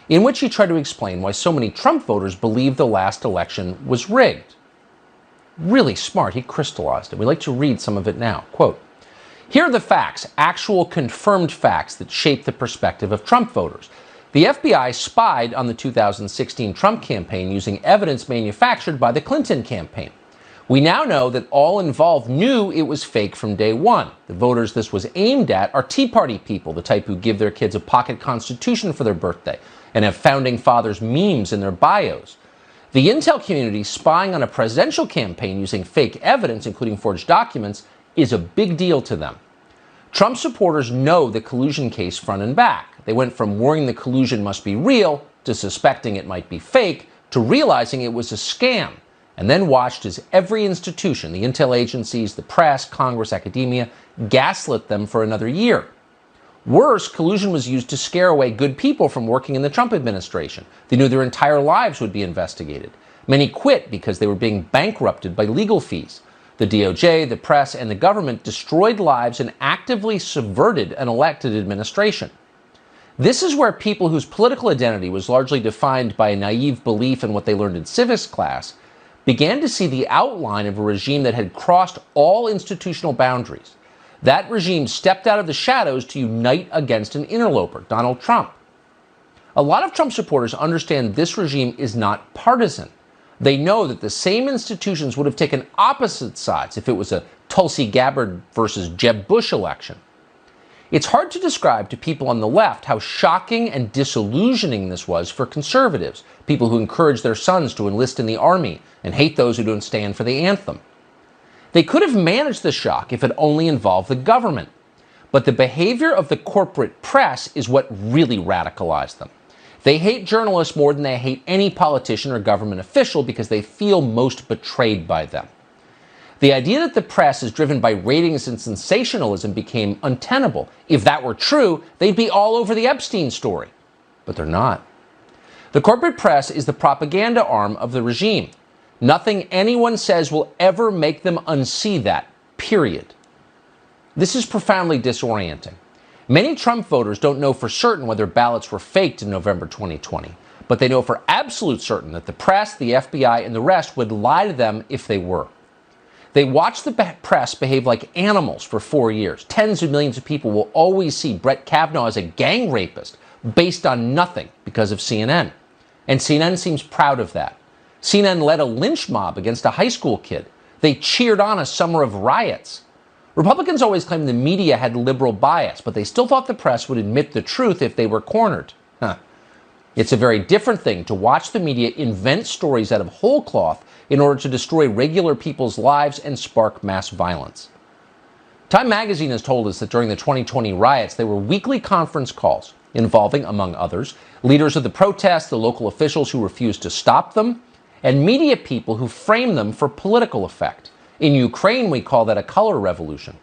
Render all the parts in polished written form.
in which he tried to explain why so many Trump voters believe the last election was rigged. Really smart. He crystallized it. We'd like to read some of it now. Quote, "Here are the facts, actual confirmed facts that shape the perspective of Trump voters. The FBI spied on the 2016 Trump campaign using evidence manufactured by the Clinton campaign. We now know that all involved knew it was fake from day one. The voters this was aimed at are Tea Party people, the type who give their kids a pocket constitution for their birthday and have founding fathers memes in their bios. The intel community spying on a presidential campaign using fake evidence, including forged documents, is a big deal to them. Trump supporters know the collusion case front and back. They went from worrying the collusion must be real to suspecting it might be fake to realizing it was a scam, and then watched as every institution, the intel agencies, the press, Congress, academia, gaslit them for another year. Worse, collusion was used to scare away good people from working in the Trump administration. They knew their entire lives would be investigated. Many quit because they were being bankrupted by legal fees. The DOJ, the press, and the government destroyed lives and actively subverted an elected administration. This is where people whose political identity was largely defined by a naive belief in what they learned in civics class began to see the outline of a regime that had crossed all institutional boundaries. That regime stepped out of the shadows to unite against an interloper, Donald Trump. A lot of Trump supporters understand this regime is not partisan. They know that the same institutions would have taken opposite sides if it was a Tulsi Gabbard versus Jeb Bush election. It's hard to describe to people on the left how shocking and disillusioning this was for conservatives, people who encourage their sons to enlist in the army and hate those who don't stand for the anthem. They could have managed the shock if it only involved the government. But the behavior of the corporate press is what really radicalized them. They hate journalists more than they hate any politician or government official because they feel most betrayed by them. The idea that the press is driven by ratings and sensationalism became untenable. If that were true, they'd be all over the Epstein story. But they're not. The corporate press is the propaganda arm of the regime. Nothing anyone says will ever make them unsee that, period. This is profoundly disorienting. Many Trump voters don't know for certain whether ballots were faked in November 2020, but they know for absolute certain that the press, the FBI, and the rest would lie to them if they were. They watched the press behave like animals for 4 years. Tens of millions of people will always see Brett Kavanaugh as a gang rapist based on nothing because of CNN. And CNN seems proud of that. CNN led a lynch mob against a high school kid. They cheered on a summer of riots. Republicans always claimed the media had liberal bias, but they still thought the press would admit the truth if they were cornered. It's a very different thing to watch the media invent stories out of whole cloth in order to destroy regular people's lives and spark mass violence. Time magazine has told us that during the 2020 riots, there were weekly conference calls involving, among others, leaders of the protests, the local officials who refused to stop them, and media people who framed them for political effect. In Ukraine, we call that a color revolution.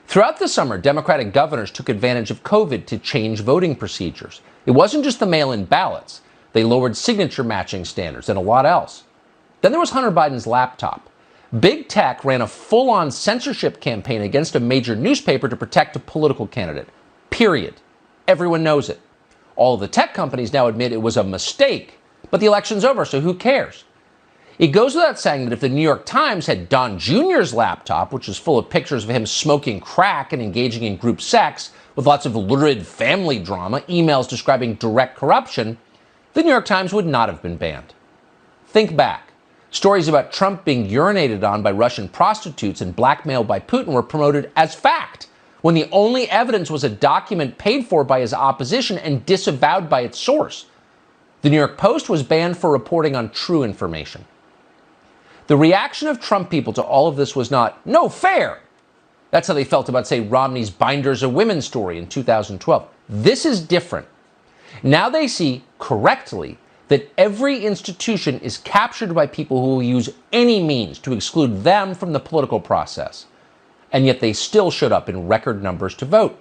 Throughout the summer, Democratic governors took advantage of COVID to change voting procedures. It wasn't just the mail-in ballots. They lowered signature matching standards and a lot else. Then there was Hunter Biden's laptop. Big Tech ran a full-on censorship campaign against a major newspaper to protect a political candidate. Period. Everyone knows it. All of the tech companies now admit it was a mistake, but the election's over, so who cares? It goes without saying that if the New York Times had Don Jr.'s laptop, which is full of pictures of him smoking crack and engaging in group sex, with lots of lurid family drama, emails describing direct corruption, the New York Times would not have been banned. Think back. Stories about Trump being urinated on by Russian prostitutes and blackmailed by Putin were promoted as fact, when the only evidence was a document paid for by his opposition and disavowed by its source. The New York Post was banned for reporting on true information. The reaction of Trump people to all of this was not, no fair. That's how they felt about, say, Romney's Binders of Women story in 2012. This is different. Now they see, correctly, that every institution is captured by people who will use any means to exclude them from the political process. And yet they still showed up in record numbers to vote.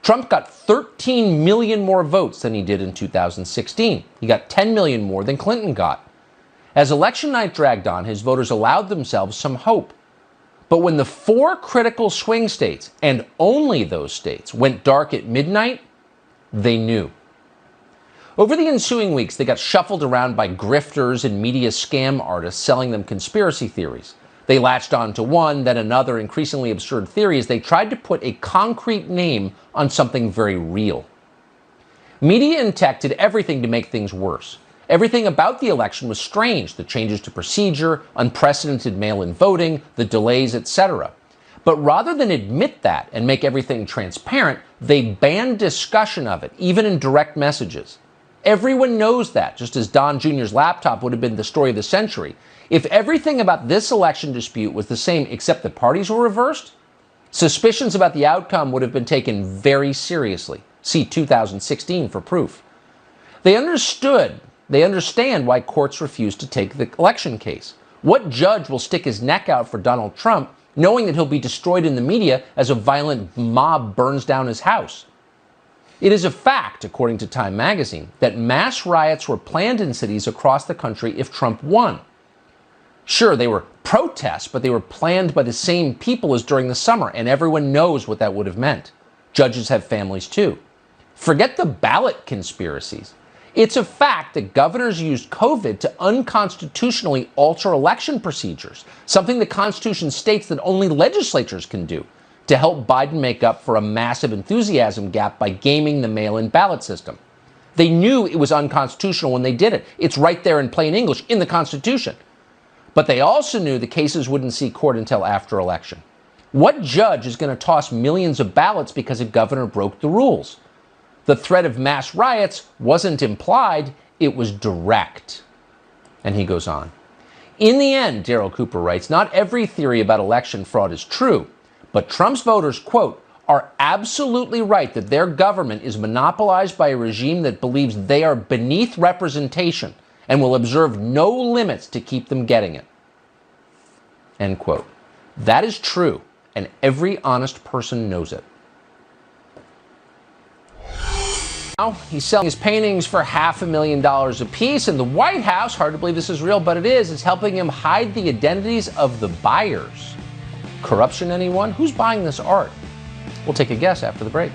Trump got 13 million more votes than he did in 2016. He got 10 million more than Clinton got. As election night dragged on, his voters allowed themselves some hope. But when the 4 critical swing states, and only those states, went dark at midnight, they knew. Over the ensuing weeks, they got shuffled around by grifters and media scam artists selling them conspiracy theories. They latched on to one, then another increasingly absurd theory as they tried to put a concrete name on something very real. Media and tech did everything to make things worse. Everything about the election was strange: the changes to procedure, unprecedented mail-in voting, the delays, etc. But rather than admit that and make everything transparent, they banned discussion of it, even in direct messages. Everyone knows that, just as Don Jr.'s laptop would have been the story of the century. If everything about this election dispute was the same except the parties were reversed, suspicions about the outcome would have been taken very seriously. See 2016 for proof. They understand why courts refuse to take the election case. What judge will stick his neck out for Donald Trump knowing that he'll be destroyed in the media as a violent mob burns down his house? It is a fact, according to Time magazine, that mass riots were planned in cities across the country if Trump won. Sure, they were protests, but they were planned by the same people as during the summer, and everyone knows what that would have meant. Judges have families too. Forget the ballot conspiracies. It's a fact that governors used COVID to unconstitutionally alter election procedures, something the Constitution states that only legislatures can do, to help Biden make up for a massive enthusiasm gap by gaming the mail-in ballot system. They knew it was unconstitutional when they did it. It's right there in plain English in the Constitution. But they also knew the cases wouldn't see court until after election. What judge is going to toss millions of ballots because a governor broke the rules? The threat of mass riots wasn't implied, it was direct. And he goes on. In the end, Daryl Cooper writes, not every theory about election fraud is true, but Trump's voters, quote, are absolutely right that their government is monopolized by a regime that believes they are beneath representation and will observe no limits to keep them getting it. End quote. That is true, and every honest person knows it. Now, he's selling his paintings for $500,000 a piece, and the White House, hard to believe this is real, but it is helping him hide the identities of the buyers. Corruption, anyone? Who's buying this art? We'll take a guess after the break.